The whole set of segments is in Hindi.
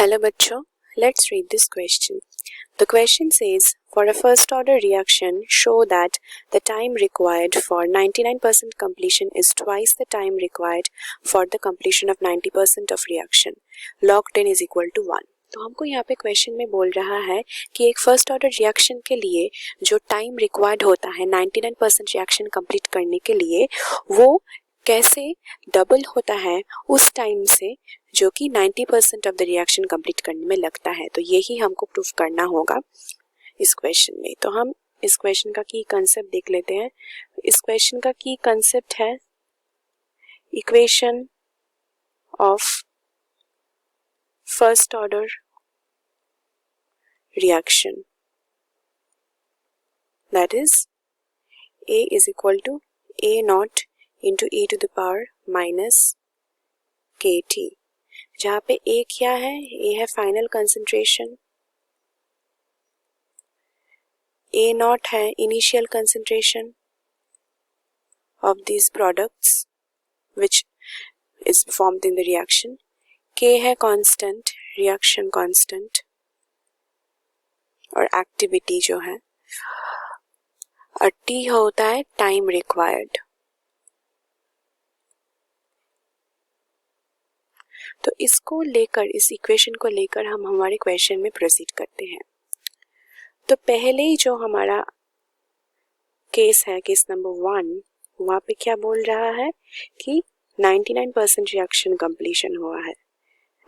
Hello बच्चों, let's read this question. The question says, for a first order reaction, show that the time required for 99% completion is twice the time required for the completion of 90% of reaction. Log 10 is equal to 1. तो हमको यहाँ पे क्वेश्चन में बोल रहा है कि एक फर्स्ट ऑर्डर रिएक्शन के लिए जो टाइम रिक्वायर्ड होता है 99% रिएक्शन कंप्लीट करने के लिए, वो कैसे डबल होता है उस टाइम से जो कि 90% ऑफ द रिएक्शन कंप्लीट करने में लगता है। तो यही हमको प्रूफ करना होगा इस क्वेश्चन में। तो हम इस क्वेश्चन का की कंसेप्ट देख लेते हैं। इस क्वेश्चन का की कंसेप्ट है equation of first order reaction, that is A is equal to A naught into e to the power minus KT, जहाँ पे A क्या है? A है फाइनल कंसंट्रेशन, A naught है initial concentration of these products which is formed in the reaction, K है कांस्टेंट, रिएक्शन कांस्टेंट, और एक्टिविटी जो है, और T होता है टाइम रिक्वायर्ड। तो इसको लेकर, इस इक्वेशन को लेकर हम हमारे क्वेश्चन में प्रोसीड करते हैं। तो पहले ही जो हमारा केस है, केस नंबर 1, वहाँ पे क्या बोल रहा है कि 99% रिएक्शन कंप्लीशन हुआ है,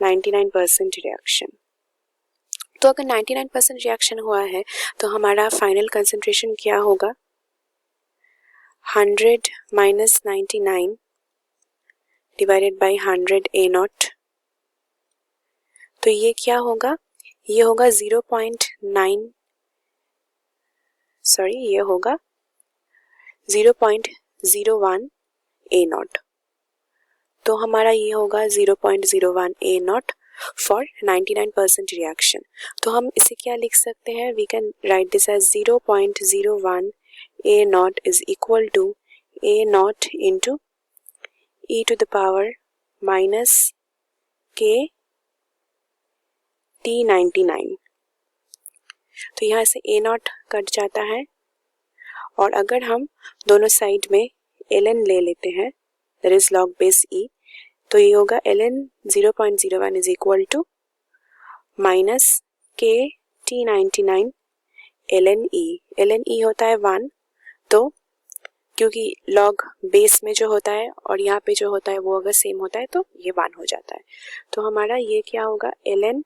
99% रिएक्शन। तो अगर 99% रिएक्शन हुआ है तो हमारा फाइनल कंसंट्रेशन क्या होगा? 100 minus 99 divided by 100 A naught। तो ये क्या होगा? ये होगा 0.9, सॉरी, ये होगा 0.01 A naught। तो हमारा ये होगा 0.01 A naught फॉर 99% रिएक्शन। तो हम इसे क्या लिख सकते हैं? We can write this as 0.01 A naught is equal to A naught into e to the power minus K T99। तो यहाँ से A naught कट जाता है, और अगर हम दोनों साइड में ln ले लेते हैं, that is log base e, तो ये होगा ln 0.01 is equal to minus K T99 ln e होता है 1। तो क्योंकि लॉग बेस में जो होता है और यहाँ पे जो होता है वो अगर सेम होता है तो ये 1 हो जाता है। तो हमारा ये क्या होगा? ln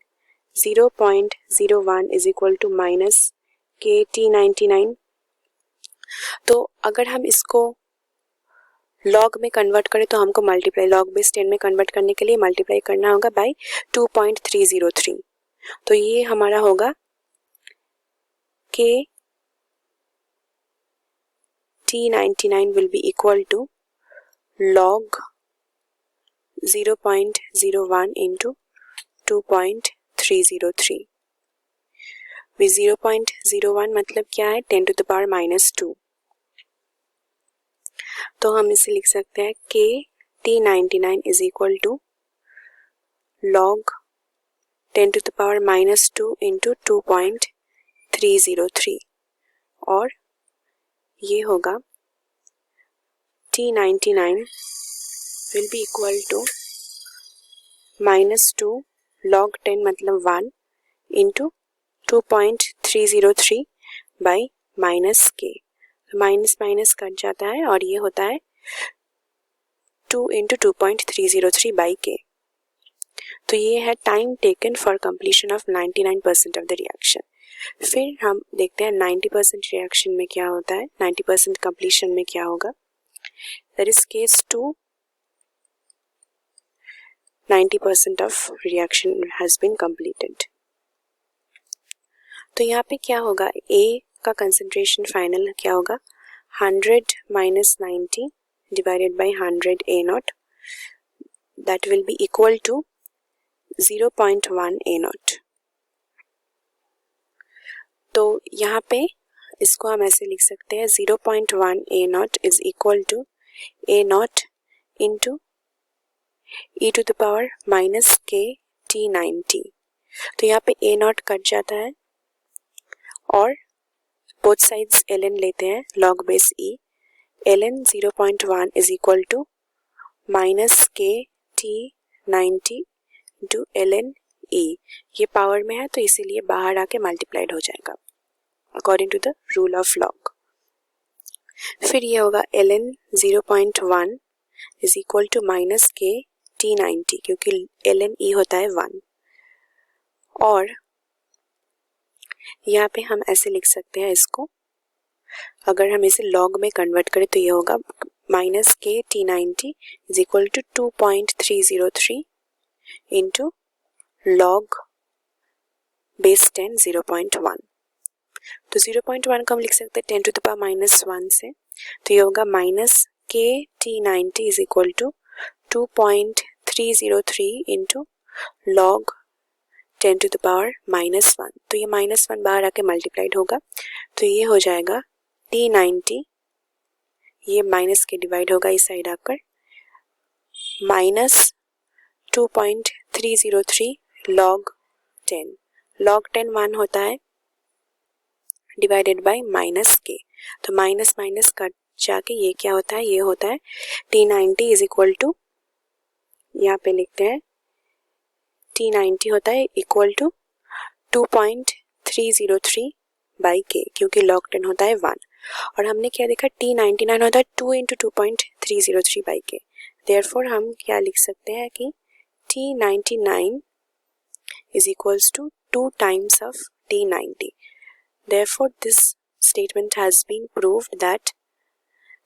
0.01 is equal to minus K T99। तो अगर हम इसको लॉग में कन्वर्ट करें तो हमको मल्टीप्लाई, लॉग बेस 10 में कन्वर्ट करने के लिए मल्टीप्लाई करना होगा बाय 2.303। तो ये हमारा होगा K T99 will be equal to log 0.01 into 2.303। with 0.01 मतलब क्या है? 10 to the power minus 2। तो हम इसे लिख सकते हैं K T99 is equal to log 10 to the power minus 2 into 2.303, और ये होगा T99 will be equal to minus 2 log 10 मतलब 1 into 2.303 by minus K। Minus minus cut जाता है और ये होता है 2 into 2.303 by K। तो ये है time taken for completion of 99% of the reaction. फिर हम देखते हैं 90% रिएक्शन में क्या होता है, 90% कंप्लीशन में क्या होगा। That is case 2, 90% of reaction has been completed. तो यहाँ पे क्या होगा? A का कंसंट्रेशन फाइनल क्या होगा? 100 minus 90 divided by 100 A naught, that will be equal to 0.1 A naught। तो यहाँ पे इसको हम ऐसे लिख सकते हैं 0.1 A naught is equal to A naught into e to the power minus K T90। तो यहाँ पे ए नॉट कट जाता है और बोथ साइड्स ln लेते हैं log base e. ln 0.1 is equal to minus K T 90 into ln e. ये पावर में है तो इसीलिए बाहर आके मल्टीप्लाइड हो जाएगा according to the rule of log. फिर ये होगा ln 0.1 is equal to minus K T 90 क्योंकि ln e होता है 1. और यहाँ पे हम ऐसे लिख सकते हैं इसको, अगर हम इसे लॉग में कन्वर्ट करें तो ये होगा minus K T 90 is equal to 2.303 into log base 10 0.1. तो 0.1 को हम लिख सकते हैं 10 टू द पावर माइनस 1 से, तो ये होगा minus K T 90 is equal to 2.303 into log 10 to the power minus 1. तो ये माइनस 1 बाहर आके मल्टीप्लाइड होगा तो ये हो जाएगा टी 90, ये माइनस के डिवाइड होगा इस साइड आकर, माइनस 2.303 लॉग 10. लॉग 10 1 होता है डिवाइडेड बाय माइनस के, तो माइनस माइनस कट जाके ये क्या होता है, ये होता है टी 90 इज इक्वल टू, यहाँ पे लिखते हैं टी 90 होता है इक्वल टू 2.303 बाई के क्योंकि लॉग 10 होता है 1. और हमने क्या देखा टी 99 होता है 2 इंटू 2.303 बाई के. देयरफॉर हम क्या लिख सकते हैं कि T 99 is equals to 2 times of T 90. Therefore, this statement has been proved that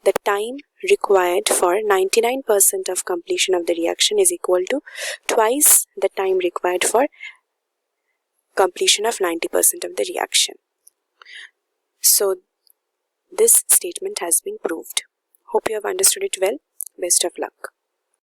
the time required for 99% of completion of the reaction is equal to twice the time required for completion of 90% of the reaction. So, this statement has been proved. Hope you have understood it well. Best of luck.